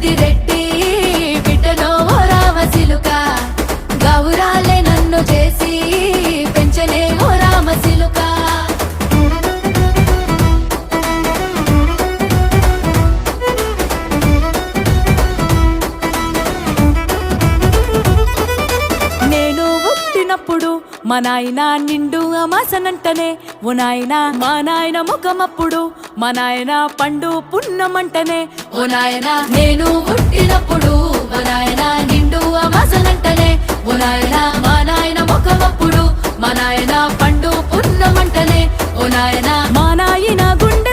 పెద్దిరెడ్డి బిడ్డలో ఓ రామసిలుక గౌరాలే నన్ను చేసి పెంచలే ఓ రామసిలుక నేను పుట్టినప్పుడు మా నాయన నిండు అమాసనంటనే ఓ నాయన మా నాయన ముఖమప్పుడు మా నాయన పండు పున్నమంటనే ఓ నాయన నేను పుట్టినప్పుడు మా నాయన నిండు అమాసనంటనే ఓ నాయన మా నాయన ముఖమప్పుడు మా నాయన పండు పున్నమంటనే ఓ నాయన మా నాయన గుండె